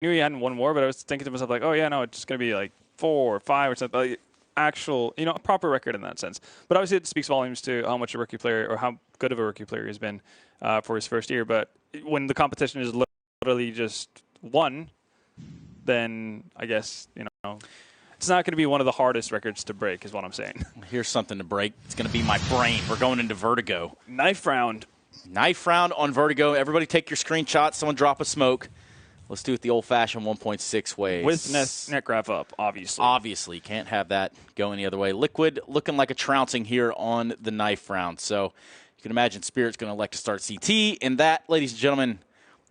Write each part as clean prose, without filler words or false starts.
knew he hadn't won more, but I was thinking to myself, like, oh, yeah, no, it's going to be like 4 or 5 or something. Like, actual, a proper record in that sense. But obviously it speaks volumes to how much a rookie player or how good of a rookie player he's been for his first year. But when the competition is literally just 1, then I guess, it's not going to be one of the hardest records to break is what I'm saying. Here's something to break. It's going to be my brain. We're going into Vertigo. Knife round. Knife round on Vertigo. Everybody take your screenshot. Someone drop a smoke. Let's do it the old-fashioned 1.6 way. With net graph up, obviously. Obviously. Can't have that go any other way. Liquid looking like a trouncing here on the knife round. So you can imagine Spirit's going to elect to start CT. And that, ladies and gentlemen,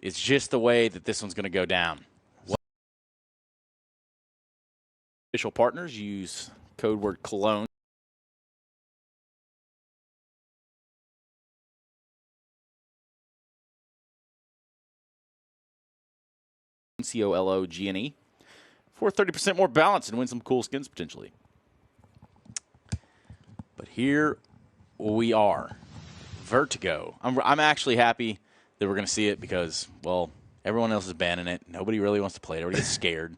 is just the way that this one's going to go down. Official partners use code word Cologne. COLOGNE for 30% more balance and win some cool skins potentially. But here we are. Vertigo. I'm actually happy that we're going to see it because, well, everyone else is banning it. Nobody really wants to play it. Everybody gets scared.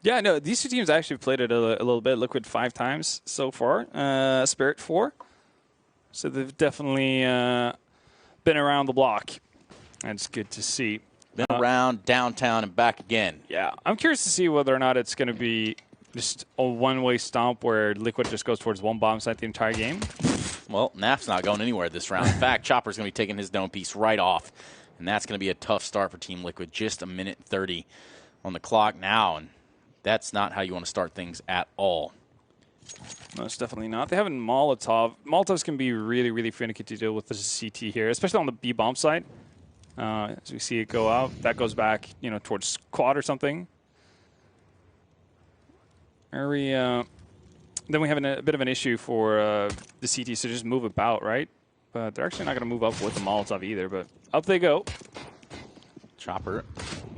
Yeah, no, these two teams actually played it a little bit. Liquid 5 times so far. Spirit 4. So they've definitely been around the block. And it's good to see. Been around, downtown, and back again. Yeah, I'm curious to see whether or not it's going to be just a one-way stomp where Liquid just goes towards one bomb site the entire game. Well, Naf's not going anywhere this round. In fact, Chopper's going to be taking his dome piece right off. And that's going to be a tough start for Team Liquid. Just a minute 30 on the clock now. And that's not how you want to start things at all. No, it's definitely not. They have a Molotov. Molotovs can be really, really finicky to deal with the CT here, especially on the B bomb side. As we see it go out, that goes back, towards quad or something. Then we have a bit of an issue for the CT, so just move about, right? But they're actually not going to move up with the Molotov either, but up they go. Chopper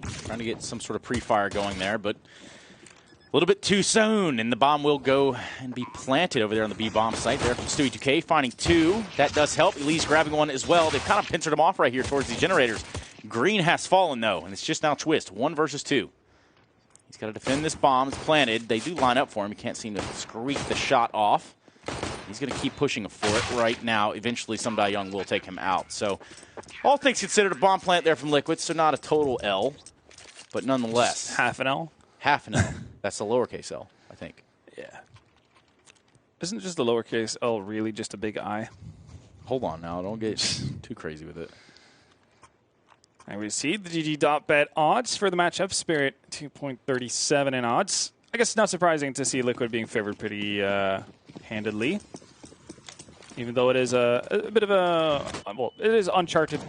trying to get some sort of pre-fire going there, but a little bit too soon, and the bomb will go and be planted over there on the B-bomb site there from Stewie2K, finding 2. That does help. Elise grabbing one as well. They've kind of pincered him off right here towards the generators. Green has fallen, though, and it's just now Twist, 1 versus 2. He's got to defend this bomb. It's planted. They do line up for him. He can't seem to squeak the shot off. He's going to keep pushing for it right now. Eventually, Sumdai Young will take him out. So, all things considered, a bomb plant there from Liquid, so not a total L, but nonetheless. Just half an L? Half an L. That's a lowercase L, I think. Yeah. Isn't just the lowercase L really just a big I? Hold on now. Don't get too crazy with it. And we see the GG.BET odds for the matchup. Spirit 2.37 in odds. I guess it's not surprising to see Liquid being favored pretty handedly. Even though it is a bit of well, it is uncharted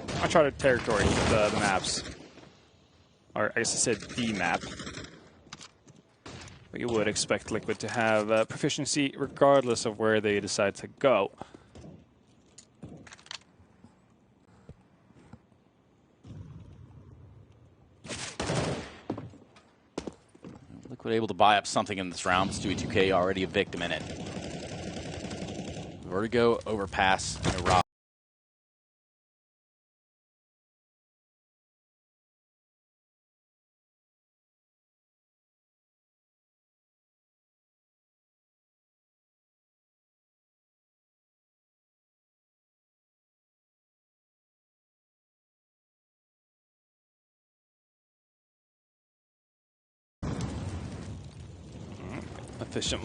territory, the maps. Or I guess I said the map. But you would expect Liquid to have proficiency regardless of where they decide to go. Liquid able to buy up something in this round. Stewie2K already a victim in it. Vertigo, overpass, and a rob. Efficient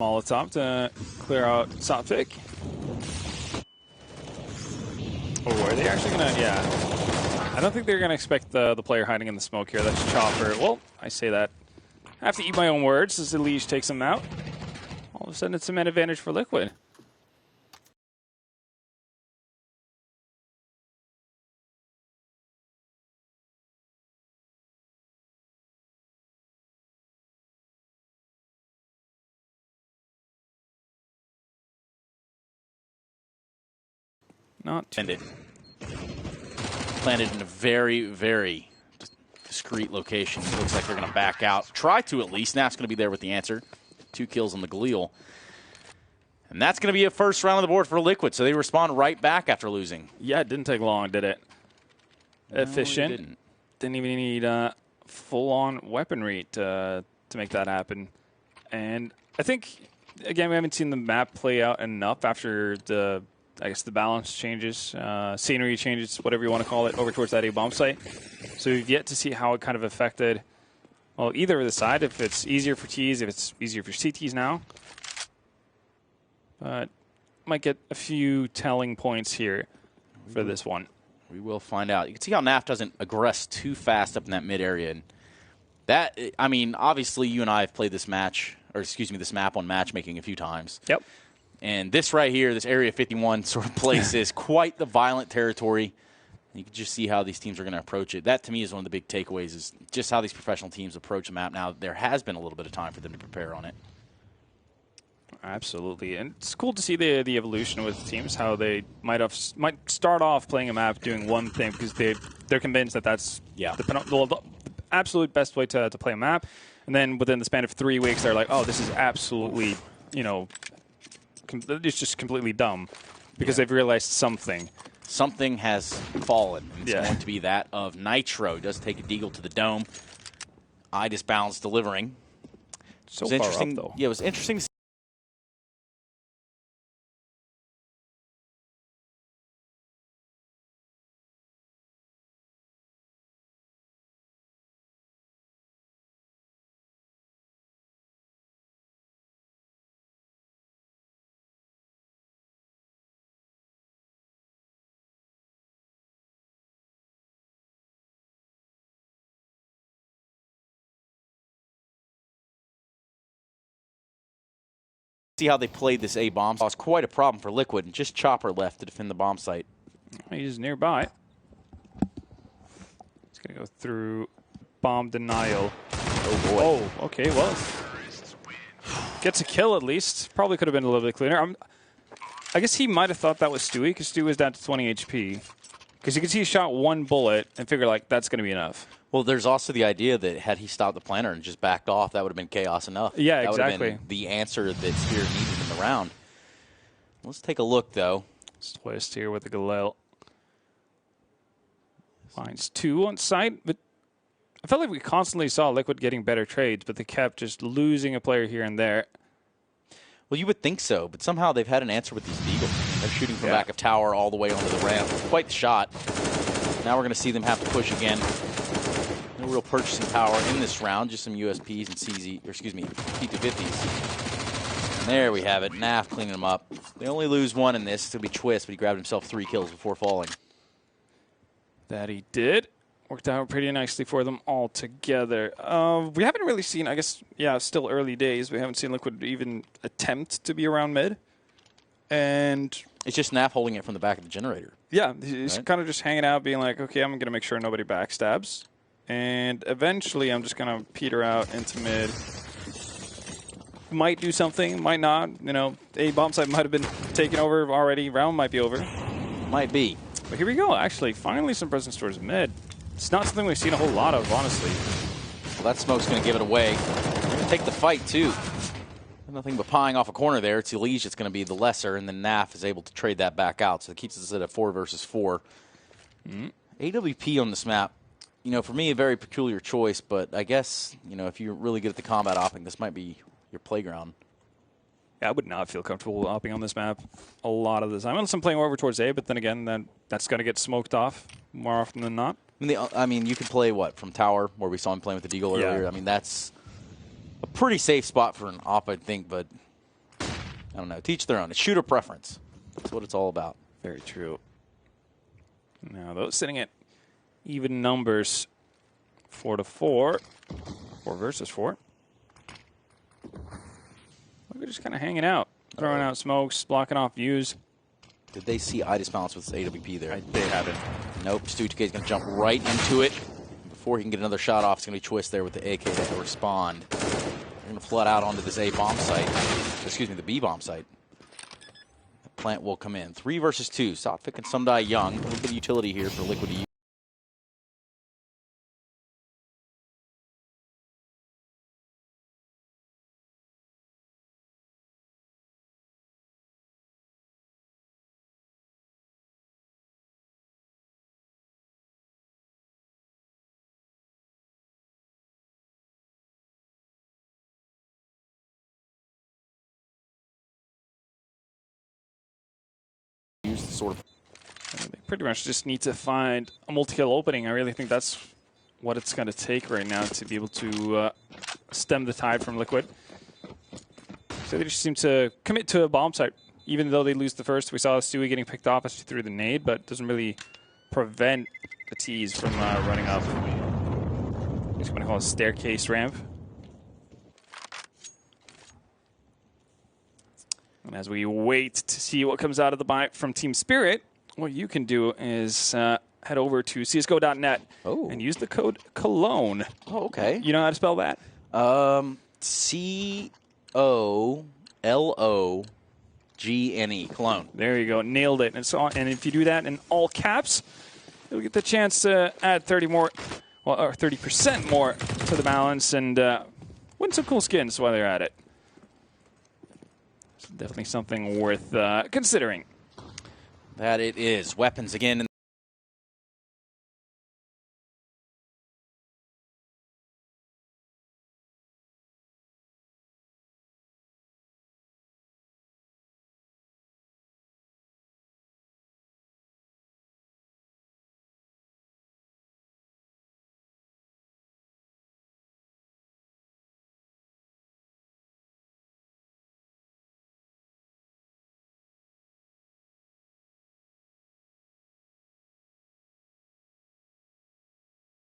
Molotov to clear out Sophic. Oh, are they actually going to? Yeah. I don't think they're going to expect the player hiding in the smoke here. That's Chopper. Well, I say that. I have to eat my own words as Elige takes him out. All of a sudden, it's a man advantage for Liquid. Not ended. Planted in a very, very discreet location. It looks like they're going to back out. Try to at least. Naf's going to be there with the answer. 2 kills on the Galil. And that's going to be a first round on the board for Liquid, so they respond right back after losing. Yeah, it didn't take long, did it? efficient. Didn't. Didn't even need full-on weaponry to make that happen. And I think, again, we haven't seen the map play out enough after the balance changes, scenery changes, whatever you want to call it, over towards that A bomb site. So we've yet to see how it kind of affected, well, either of the side, if it's easier for Ts, if it's easier for CTs now. But might get a few telling points here for this one. We will find out. You can see how NAF doesn't aggress too fast up in that mid area. And that, I mean, obviously you and I have played this match, or excuse me, this map on matchmaking a few times. Yep. And this right here, this Area 51 sort of place is quite the violent territory. You can just see how these teams are going to approach it. That, to me, is one of the big takeaways, is just how these professional teams approach the map now. There has been a little bit of time for them to prepare on it. Absolutely, and it's cool to see the evolution with teams, how they might start off playing a map doing one thing because they're convinced that that's the absolute best way to play a map, and then within the span of 3 weeks they're like, oh, this is absolutely, it's just completely dumb because they've realized something. Something has fallen. And it's going to be that of Nitro. It does take a deagle to the dome. I disbalance delivering. So it was far interesting, up, though. Yeah, it was interesting to see how they played this A bomb. It was quite a problem for Liquid, and just Chopper left to defend the bomb site. He's nearby. He's going to go through bomb denial. Oh, boy. Oh, okay, well, gets a kill at least. Probably could have been a little bit cleaner. I guess he might have thought that was Stewie, because Stewie was down to 20 HP. Because you can see he shot one bullet and figure, like, that's going to be enough. Well, there's also the idea that had he stopped the planter and just backed off, that would have been chaos enough. Yeah, that exactly. That would have been the answer that Spear needed in the round. Let's take a look, though. Twist here with the Galil. Finds 2 on site, but I felt like we constantly saw Liquid getting better trades, but they kept just losing a player here and there. Well, you would think so, but somehow they've had an answer with these Deagles. They're shooting from back of tower all the way onto the ramp. Quite the shot. Now we're going to see them have to push again. No real purchasing power in this round, just some USPs and P250s. And there we have it. NAF cleaning them up. They only lose 1 in this. It's going to be Twist, but he grabbed himself 3 kills before falling. That he did. Worked out pretty nicely for them all together. We haven't really seen, I guess, still early days. We haven't seen Liquid even attempt to be around mid. And it's just NAF holding it from the back of the generator. Yeah, he's kind of just hanging out, being like, okay, I'm going to make sure nobody backstabs. And eventually I'm just going to peter out into mid. Might do something, might not. A bomb site might have been taken over already. Round might be over. Might be. But here we go, actually. Finally some presence towards mid. It's not something we've seen a whole lot of, honestly. Well, that smoke's going to give it away. They're going to take the fight, too. Nothing but pieing off a corner there. It's Elige that's going to be the lesser, and then NAF is able to trade that back out. So it keeps us at a 4 versus 4. AWP on this map, for me, a very peculiar choice, but I guess, if you're really good at the combat opping, this might be your playground. Yeah, I would not feel comfortable opping on this map a lot of the time. Unless I'm playing over towards A, but then again, that's going to get smoked off more often than not. I mean, you can play, from Tower, where we saw him playing with the Deagle earlier. I mean, that's a pretty safe spot for an op, I think, but I don't know. Teach their own. It's shooter preference. That's what it's all about. Very true. Now, those sitting at even numbers, 4-4. 4 versus 4. We're just kind of hanging out, throwing out smokes, blocking off views. Did they see eye disbalance with this AWP there? They haven't. Nope. Stu2K is going to jump right into it. Before he can get another shot off, it's going to be Twist there with the AK to respond. They're going to flood out onto this A bomb site. Excuse me, the B bomb site. The plant will come in. 3 versus 2. Sotfik and Sundai Young. A little bit of utility here for Liquid to use. continues to sort of. They pretty much just need to find a multi-kill opening. I really think that's what it's going to take right now to be able to stem the tide from Liquid. So they just seem to commit to a bomb site, even though they lose the first. We saw Stewie getting picked off as she threw the nade, but doesn't really prevent the T's from running up. He's going to call a staircase ramp. And as we wait to see what comes out of the buy from Team Spirit, what you can do is head over to csgo.net and use the code Cologne. Oh, okay. You know how to spell that? C-O-L-O-G-N-E, Cologne. There you go. Nailed it. And if you do that in all caps, you'll get the chance to add 30% more to the balance and win some cool skins while you're at it. It's definitely something worth considering. That it is. Weapons again.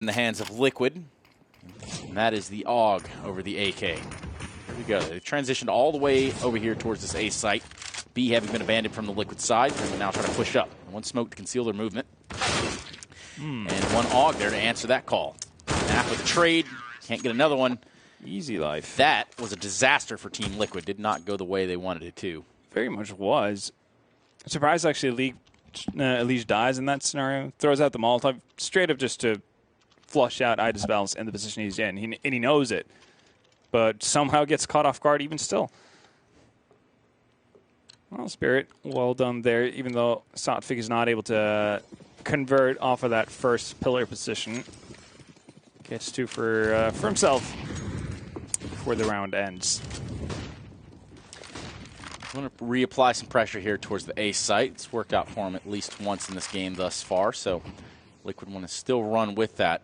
In the hands of Liquid, and that is the AUG over the AK. Here we go. They've transitioned all the way over here towards this A site. B having been abandoned from the Liquid side, and they're now trying to push up. One smoke to conceal their movement. And one AUG there to answer that call. Nap with a trade. Can't get another one. Easy life. That was a disaster for Team Liquid. Did not go the way they wanted it to. Very much was. I'm surprised actually Elige dies in that scenario. Throws out the Molotov straight up just to flush out iDispels in the position he's in. And he knows it. But somehow gets caught off guard even still. Well, Spirit, well done there, even though Sotfig is not able to convert off of that first pillar position. Gets two for himself before the round ends. I'm going to reapply some pressure here towards the A site. It's worked out for him at least once in this game thus far, so Liquid want to still run with that.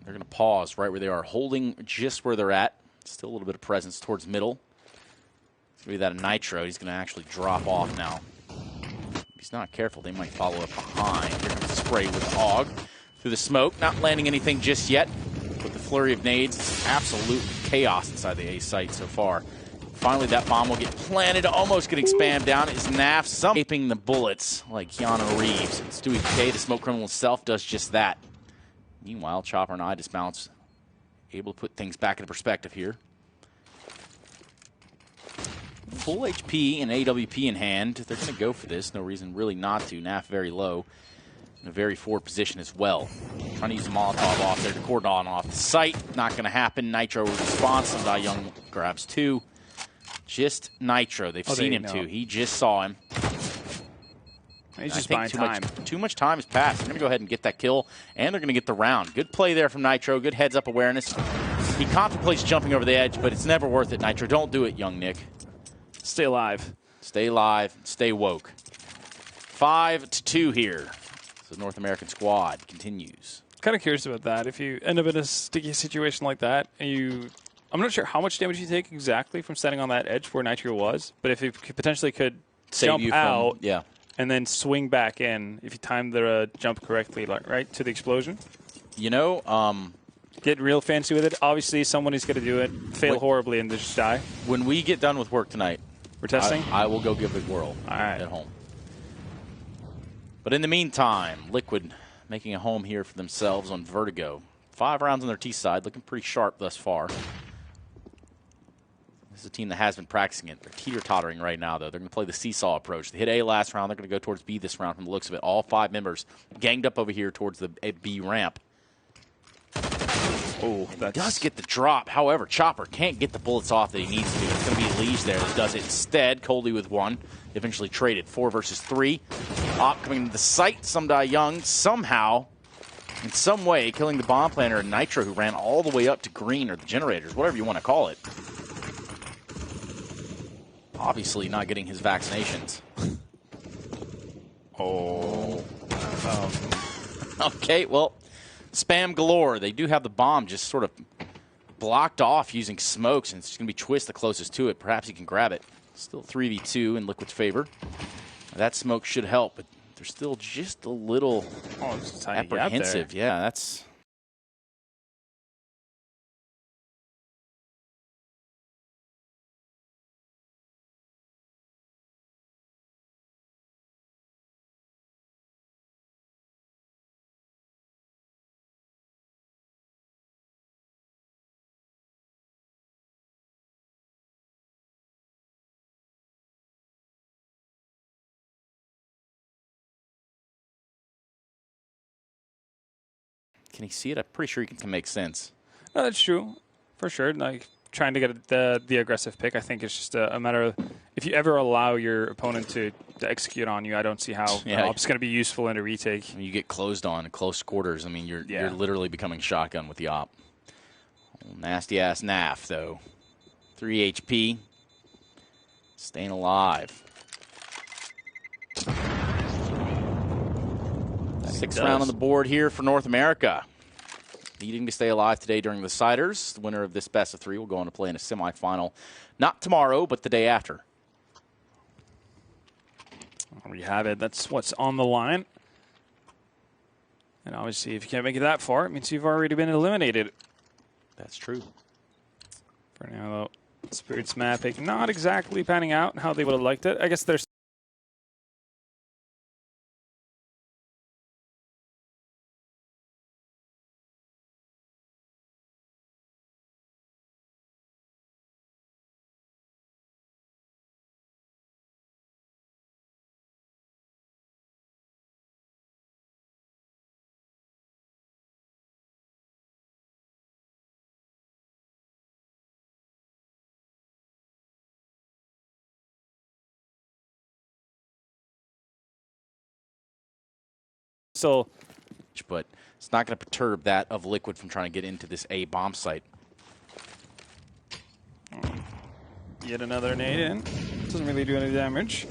They're going to pause right where they are, holding just where they're at. Still a little bit of presence towards middle. It's going to be that Nitro. He's going to actually drop off now. If he's not careful, they might follow up behind. Here comes the spray with AUG through the smoke. Not landing anything just yet. With the flurry of nades, absolute chaos inside the A site so far. Finally, that bomb will get planted, almost getting spammed down. Is Naf escaping the bullets like Keanu Reeves? And Stewie K, the smoke criminal himself, does just that. Meanwhile, Chopper and iDispels able to put things back into perspective here. Full HP and AWP in hand. They're going to go for this. No reason really not to. Naf very low. In a very forward position as well. Trying to use a Molotov off there to cordon off the site. Not going to happen. Nitro response. Sundai Young grabs two. Just Nitro. They've seen him too. He just saw him. He's just buying time. Too much time has passed. They're going to go ahead and get that kill, and they're going to get the round. Good play there from Nitro. Good heads-up awareness. He contemplates jumping over the edge, but it's never worth it, Nitro. Don't do it, young Nick. Stay alive. Stay alive. Stay woke. 5-2 here. So the North American squad continues. Kind of curious about that. If you end up in a sticky situation like that, and I'm not sure how much damage you take exactly from standing on that edge where Nitro was, but if you potentially could jump out and then swing back in, if you time the jump correctly, right, to the explosion. You know, get real fancy with it. Obviously, someone is going to do it, fail horribly, and just die. When we get done with work tonight, we're testing? I will go give it a whirl at home. But in the meantime, Liquid making a home here for themselves on Vertigo. 5 rounds on their T side, looking pretty sharp thus far. This is a team that has been practicing it. They're teeter-tottering right now, though. They're going to play the seesaw approach. They hit A last round. They're going to go towards B this round from the looks of it. All 5 members ganged up over here towards the B ramp. Oh, that does get the drop. However, Chopper can't get the bullets off that he needs to. It's going to be Elige there that does it instead. Coldy with 1. Eventually traded. 4 versus 3. Op coming to the site. Sundai Young somehow, in some way, killing the bomb planter and Nitro, who ran all the way up to green, or the generators, whatever you want to call it. Obviously not getting his vaccinations. Oh. Okay, well, spam galore. They do have the bomb just sort of blocked off using smokes, and it's just going to be Twist the closest to it. Perhaps he can grab it. Still 3v2 in Liquid's favor. That smoke should help, but they're still just a little apprehensive. Yeah, that's... Can he see it? I'm pretty sure he can make sense. No, that's true, for sure. Like trying to get the aggressive pick, I think it's just a matter of if you ever allow your opponent to execute on you, I don't see how it's going to be useful in a retake. You get closed on in close quarters. I mean, you're literally becoming shotgun with the op. Nasty ass Naf though, 3 HP, staying alive. Sixth round on the board here for North America. Needing to stay alive today during the Ciders. The winner of this best of 3 will go on to play in a semifinal, not tomorrow, but the day after. There you have it. That's what's on the line. And obviously, if you can't make it that far, it means you've already been eliminated. That's true. For now, though, Spirit's mapping not exactly panning out how they would have liked it. I guess there's still, but it's not going to perturb that of Liquid from trying to get into this A bomb site. Yet another nade in. Doesn't really do any damage.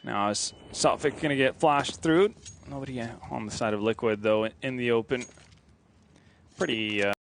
Now is Sophic going to get flashed through? Nobody on the side of Liquid, though, in the open. Pretty